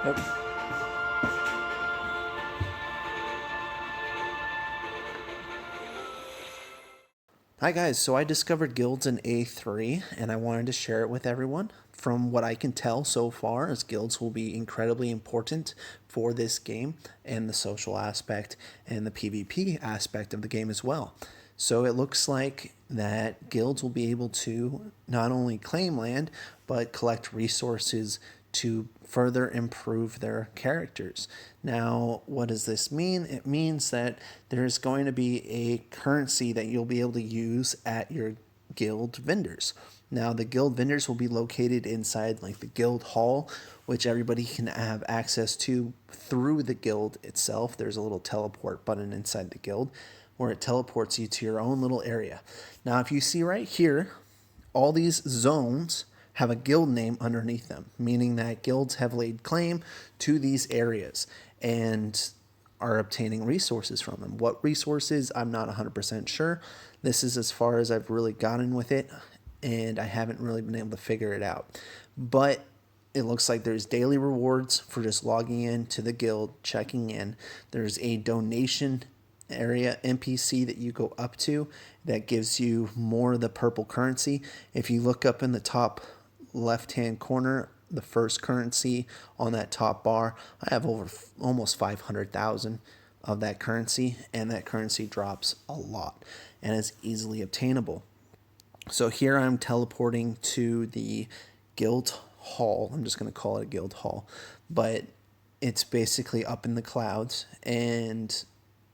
Nope. Hi guys, so I discovered guilds in A3 and I wanted to share it with everyone. From what I can tell so far, as guilds will be incredibly important for this game and the social aspect and the PvP aspect of the game as well. So it looks like that guilds will be able to not only claim land, but collect resources to further improve their characters. Now, what does this mean? It means that there's going to be a currency that you'll be able to use at your guild vendors. Now, the guild vendors will be located inside like the guild hall, which everybody can have access to through the guild itself. There's a little teleport button inside the guild where it teleports you to your own little area. Now, if you see right here, all these zones have a guild name underneath them, meaning that guilds have laid claim to these areas and are obtaining resources from them. What resources, I'm not 100% sure. This is as far as I've really gotten with it, and I haven't really been able to figure it out. But it looks like there's daily rewards for just logging in to the guild, checking in. There's a donation area NPC that you go up to that gives you more of the purple currency. If you look up in the top left hand corner, the first currency on that top bar, I have over almost 500,000 of that currency, and that currency drops a lot and is easily obtainable. So here I'm teleporting to the guild hall. I'm just going to call it a guild hall, but it's basically up in the clouds, and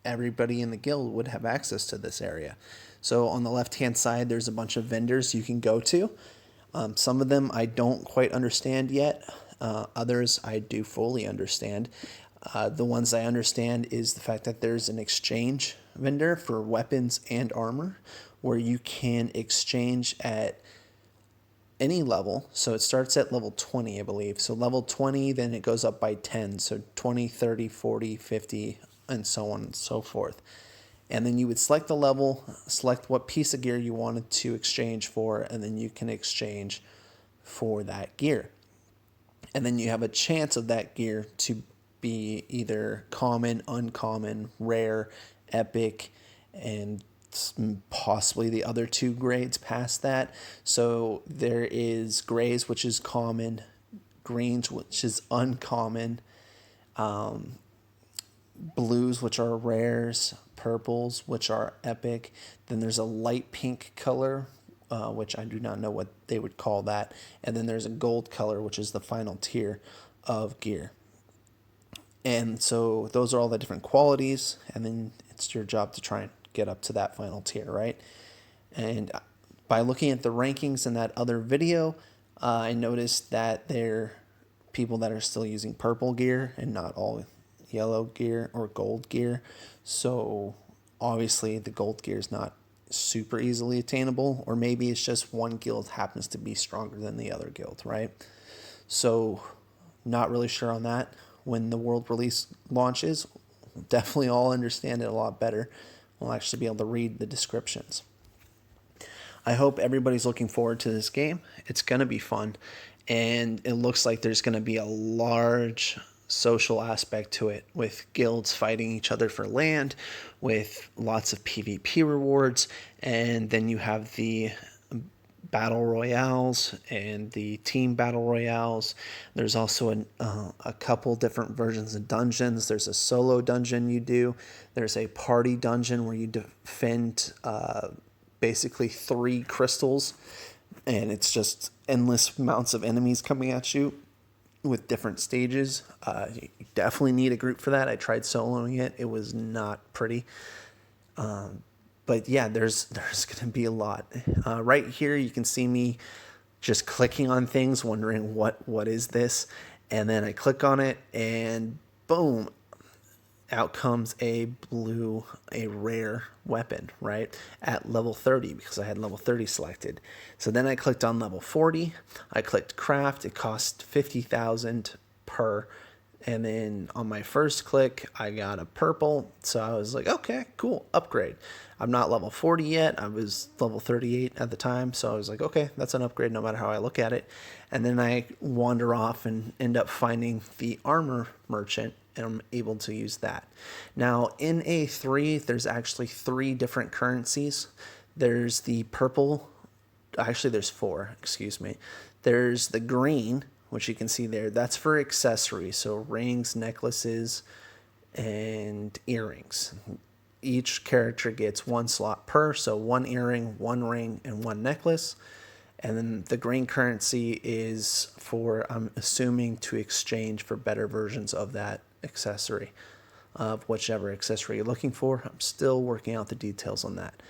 everybody in the guild would have access to this area. So on the left hand side, there's a bunch of vendors you can go to. Some of them I don't quite understand yet. Others I do fully understand. The ones I understand is the fact that there's an exchange vendor for weapons and armor where you can exchange at any level. So it starts at level 20, I believe. So level 20, then it goes up by 10. So 20, 30, 40, 50, and so on and so forth. And then you would select the level, select what piece of gear you wanted to exchange for, and then you can exchange for that gear. And then you have a chance of that gear to be either common, uncommon, rare, epic, and possibly the other two grades past that. So there is grays, which is common, greens, which is uncommon, blues, which are rares, purples, which are epic. Then there's a light pink color, which I do not know what they would call that. And then there's a gold color, which is the final tier of gear. And so those are all the different qualities, and then it's your job to try and get up to that final tier, right? And by looking at the rankings in that other video, I noticed that there are people that are still using purple gear and not all yellow gear or gold gear. So obviously the gold gear is not super easily attainable, or maybe it's just one guild happens to be stronger than the other guild, right? So not really sure on that. When the world release launches, definitely all understand it a lot better. We'll actually be able to read the descriptions. I hope everybody's looking forward to this game. It's going to be fun, and it looks like there's going to be a large social aspect to it, with guilds fighting each other for land, with lots of PvP rewards, and then you have the battle royales and the team battle royales. There's also a couple different versions of dungeons. There's a solo dungeon you do. There's a party dungeon where you defend basically 3 crystals, and it's just endless amounts of enemies coming at you with different stages. You definitely need a group for that. I tried soloing it. It was not pretty. But yeah, there's going to be a lot. Right here, you can see me just clicking on things, wondering what is this? And then I click on it, and boom, out comes a rare weapon, right? At level 30, because I had level 30 selected. So then I clicked on level 40. I clicked craft. It cost 50,000 per, And then on my first click, I got a purple. So I was like, okay, cool, upgrade. I'm not level 40 yet. I was level 38 at the time. So I was like, okay, that's an upgrade no matter how I look at it. And then I wander off and end up finding the armor merchant, and I'm able to use that. Now in A3, there's actually 3 different currencies. There's the purple, actually there's 4, excuse me. There's the green, which you can see there. That's for accessories, so rings, necklaces, and earrings. Each character gets 1 slot per, so 1 earring, 1 ring, and 1 necklace. And then the green currency is for, I'm assuming, to exchange for better versions of that accessory, of whichever accessory you're looking for. I'm still working out the details on that.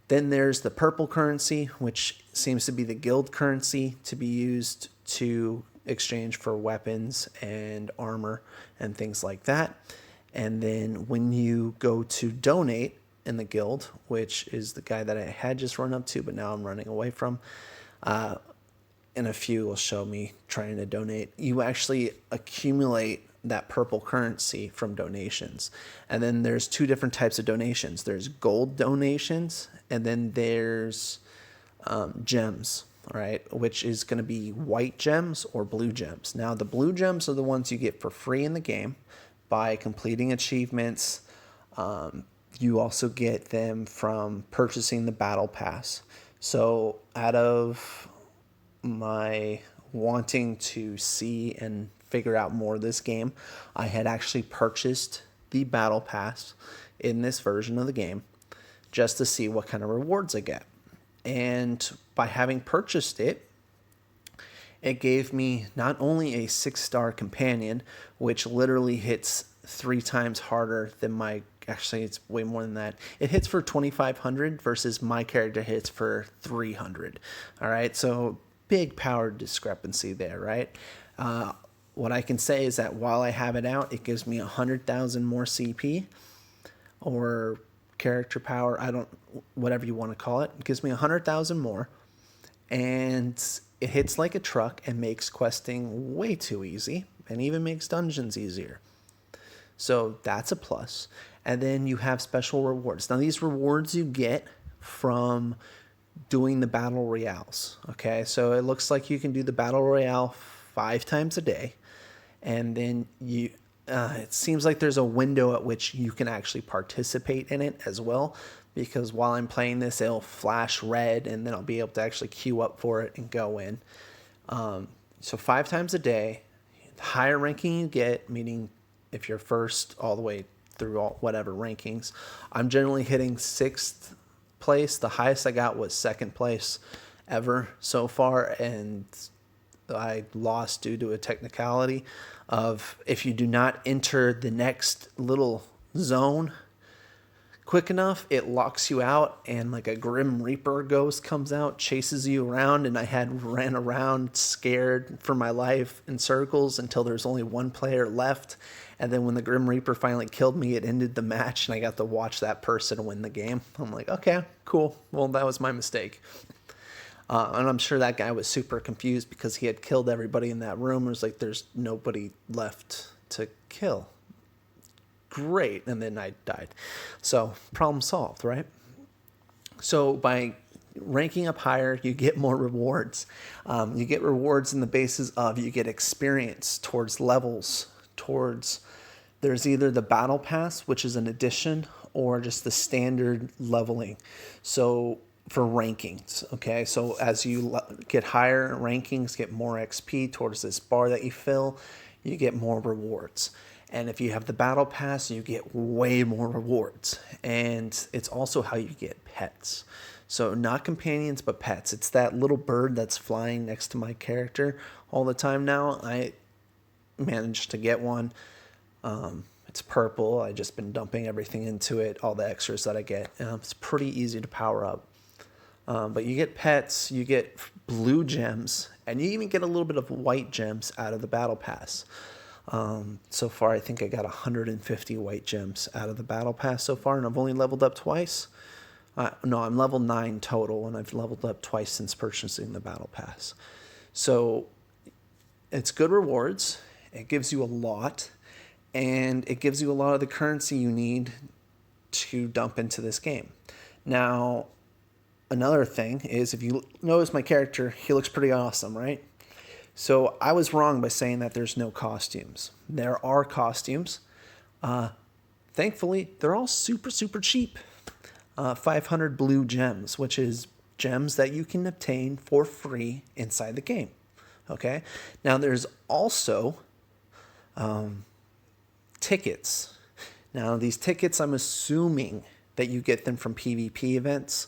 Then there's the purple currency, which seems to be the guild currency to be used to exchange for weapons and armor and things like that. And then when you go to donate in the guild, which is the guy that I had just run up to, but now I'm running away from, in a few will show me trying to donate, you actually accumulate that purple currency from donations. And then there's 2 different types of donations. There's gold donations, and then there's gems, right? Which is going to be white gems or blue gems. Now, the blue gems are the ones you get for free in the game by completing achievements. You also get them from purchasing the battle pass. So out of my wanting to see and figure out more of this game, I had actually purchased the battle pass in this version of the game just to see what kind of rewards I get. And by having purchased it, it gave me not only a 6-star companion, which literally hits 3 times harder than my, actually it's way more than that. It hits for 2,500 versus my character hits for 300. All right, so big power discrepancy there, right? What I can say is that while I have it out, it gives me 100,000 more CP or character power. I don't, whatever you want to call it. It gives me 100,000 more, and it hits like a truck and makes questing way too easy, and even makes dungeons easier. So that's a plus. And then you have special rewards. Now these rewards you get from doing the battle royales. Okay, so it looks like you can do the battle royale 5 times a day, and then you it seems like there's a window at which you can actually participate in it as well, because while I'm playing this, it'll flash red and then I'll be able to actually queue up for it and go in. So 5 times a day. The higher ranking you get, meaning if you're first all the way through all whatever rankings, I'm generally hitting 6th place. The highest I got was 2nd place ever so far, and I lost due to a technicality of, if you do not enter the next little zone quick enough, it locks you out, and like a Grim Reaper ghost comes out, chases you around, and I had ran around scared for my life in circles until there's only 1 player left. And then when the Grim Reaper finally killed me, it ended the match, and I got to watch that person win the game. I'm like, okay, cool. Well, that was my mistake. And I'm sure that guy was super confused because he had killed everybody in that room. It was like, there's nobody left to kill. Great. And then I died. So problem solved, right? So by ranking up higher, you get more rewards. You get rewards in the basis of, you get experience towards levels, towards, there's either the battle pass, which is an addition, or just the standard leveling. So for rankings, okay? So as you get higher rankings, get more XP towards this bar that you fill, you get more rewards. And if you have the battle pass, you get way more rewards. And it's also how you get pets. So not companions, but pets. It's that little bird that's flying next to my character all the time now. I managed to get one. It's purple. I've just been dumping everything into it, all the extras that I get. It's pretty easy to power up. But you get pets, you get blue gems, and you even get a little bit of white gems out of the battle pass. So far, I think I got 150 white gems out of the battle pass so far, and I've only leveled up twice. No, I'm level 9 total, and I've leveled up twice since purchasing the battle pass. So it's good rewards. It gives you a lot. and it gives you a lot of the currency you need to dump into this game. Now, another thing is, if you notice my character, he looks pretty awesome, right? So I was wrong by saying that there's no costumes. There are costumes. Thankfully, they're all super, super cheap. 500 blue gems, which is gems that you can obtain for free inside the game. Okay? Now, there's also tickets. Now, these tickets, I'm assuming that you get them from PvP events,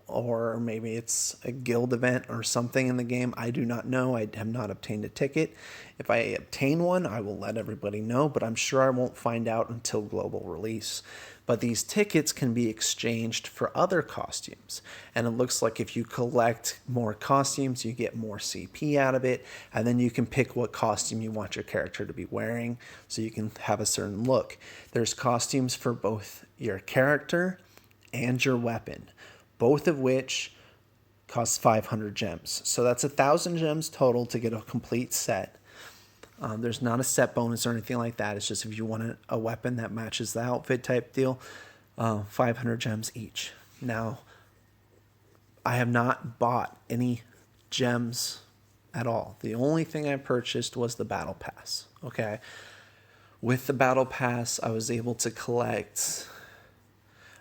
or maybe it's a guild event or something in the game. I do not know. I have not obtained a ticket. If I obtain one, I will let everybody know, but I'm sure I won't find out until global release. But these tickets can be exchanged for other costumes. And it looks like if you collect more costumes, you get more CP out of it. And then you can pick what costume you want your character to be wearing, so you can have a certain look. There's costumes for both your character and your weapon, both of which cost 500 gems. So that's 1,000 gems total to get a complete set. There's not a set bonus or anything like that. It's just if you want a weapon that matches the outfit type deal, 500 gems each. Now, I have not bought any gems at all. The only thing I purchased was the battle pass. Okay. With the battle pass, I was able to collect,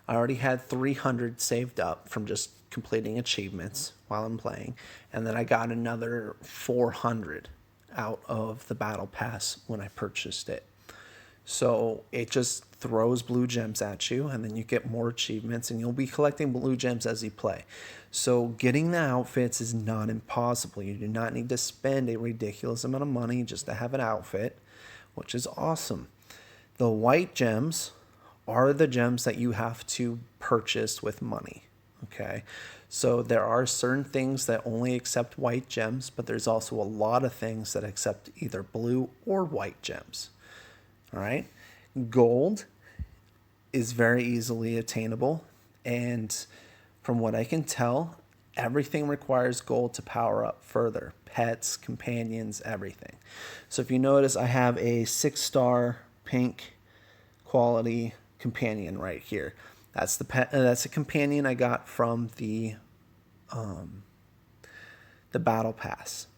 I already had 300 saved up from just completing achievements while I'm playing. And then I got another 400 out of the battle pass when I purchased it. So it just throws blue gems at you, and then you get more achievements, and you'll be collecting blue gems as you play. So getting the outfits is not impossible. You do not need to spend a ridiculous amount of money just to have an outfit, which is awesome. The white gems are the gems that you have to purchase with money. Okay, so there are certain things that only accept white gems, but there's also a lot of things that accept either blue or white gems. All right, gold is very easily attainable, and from what I can tell, everything requires gold to power up further. Pets, companions, everything. So if you notice, I have a 6-star pink quality companion right here. That's the pet. That's a companion I got from the battle pass.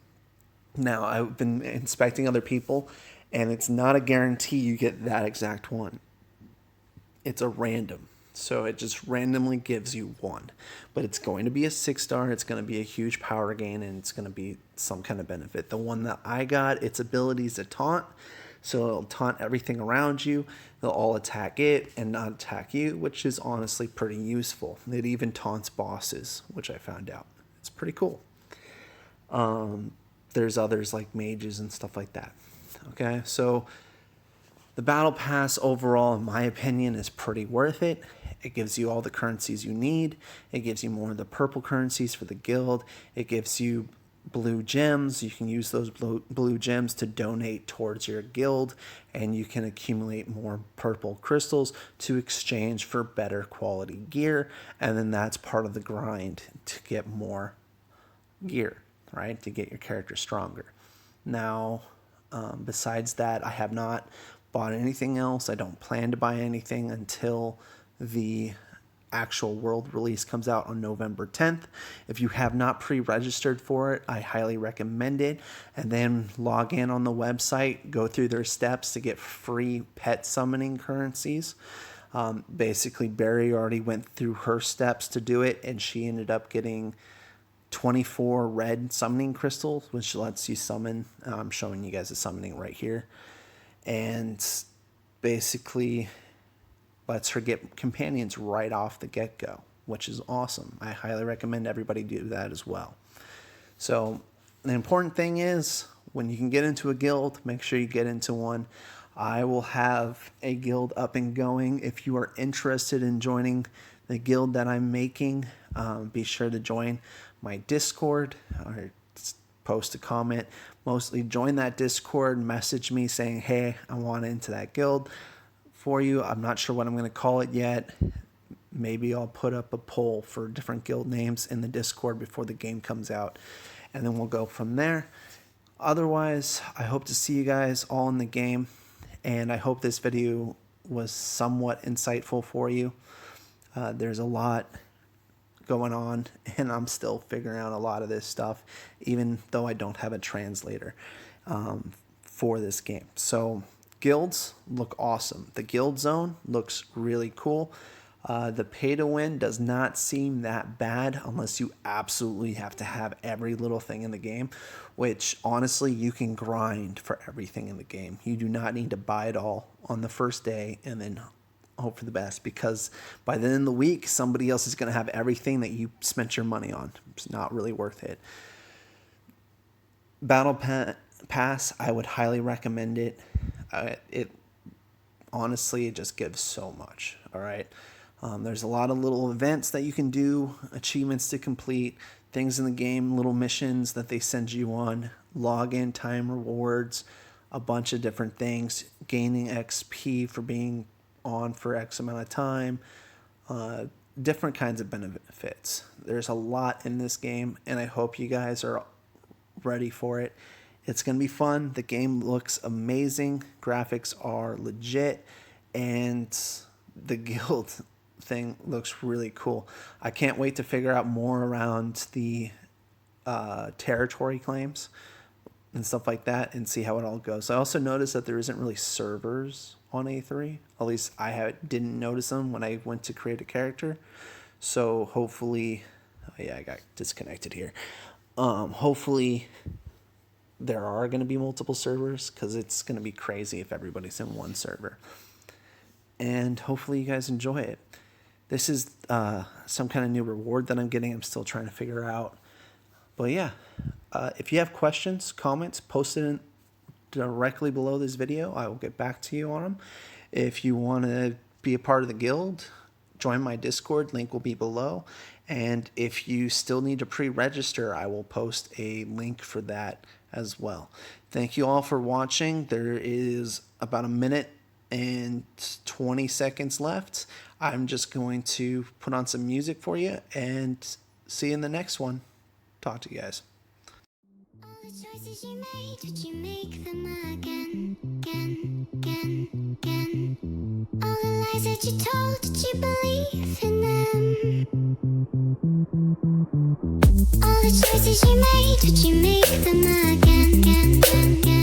Now, I've been inspecting other people, and it's not a guarantee you get that exact one. It's a random. So it just randomly gives you one. But it's going to be a 6-star, it's going to be a huge power gain, and it's going to be some kind of benefit. The one that I got, its ability is a taunt. So it'll taunt everything around you. They'll all attack it and not attack you, which is honestly pretty useful. It even taunts bosses, which I found out. It's pretty cool. There's others like mages and stuff like that. Okay, so the battle pass overall, in my opinion, is pretty worth it. It gives you all the currencies you need. It gives you more of the purple currencies for the guild. It gives you blue gems. You can use those blue gems to donate towards your guild, and you can accumulate more purple crystals to exchange for better quality gear, and then that's part of the grind to get more gear, right, to get your character stronger. Now, besides that, I have not bought anything else. I don't plan to buy anything until the actual world release comes out on November 10th. If you have not pre-registered for it, I highly recommend it. And then log in on the website, go through their steps to get free pet summoning currencies. Basically, Barry already went through her steps to do it, and she ended up getting 24 red summoning crystals, which lets you summon. I'm showing you guys the summoning right here. And basically lets her get companions right off the get-go, which is awesome. I highly recommend everybody do that as well. So the important thing is, when you can get into a guild, make sure you get into one. I will have a guild up and going. If you are interested in joining the guild that I'm making, be sure to join my Discord or post a comment. Mostly join that Discord, message me saying, hey, I want into that guild for you. I'm not sure what I'm going to call it yet. Maybe I'll put up a poll for different guild names in the Discord before the game comes out, and then we'll go from there. Otherwise, I hope to see you guys all in the game, and I hope this video was somewhat insightful for you. There's a lot going on, and I'm still figuring out a lot of this stuff, even though I don't have a translator for this game. So guilds look awesome. The guild zone looks really cool. The pay to win does not seem that bad unless you absolutely have to have every little thing in the game, which honestly you can grind for everything in the game. You do not need to buy it all on the first day and then hope for the best, because by the end of the week somebody else is going to have everything that you spent your money on. It's not really worth it. Battle Pass, I would highly recommend it. It honestly, it just gives so much. All right. There's a lot of little events that you can do, achievements to complete, things in the game, little missions that they send you on, login time rewards, a bunch of different things, gaining XP for being on for X amount of time, different kinds of benefits. There's a lot in this game, and I hope you guys are ready for it. It's going to be fun. The game looks amazing. Graphics are legit, and the guild thing looks really cool. I can't wait to figure out more around the territory claims and stuff like that and see how it all goes. I also noticed that there isn't really servers on A3. At least I didn't notice them when I went to create a character. So hopefully, oh yeah, I got disconnected here. Hopefully there are going to be multiple servers, because it's going to be crazy if everybody's in one server. And hopefully you guys enjoy it. This is some kind of new reward that I'm getting. I'm still trying to figure out. But yeah, if you have questions, comments, post it directly below this video. I will get back to you on them. If you want to be a part of the guild, join my Discord. Link will be below. And if you still need to pre-register, I will post a link for that as well. Thank you all for watching. There is about a minute and 20 seconds left. I'm just going to put on some music for you and see you in the next one. Talk to you guys. All the choices you made, did you make them again, again, again, again? All the lies that you told, did you believe in them? All the choices you made, did you make them again, again, again?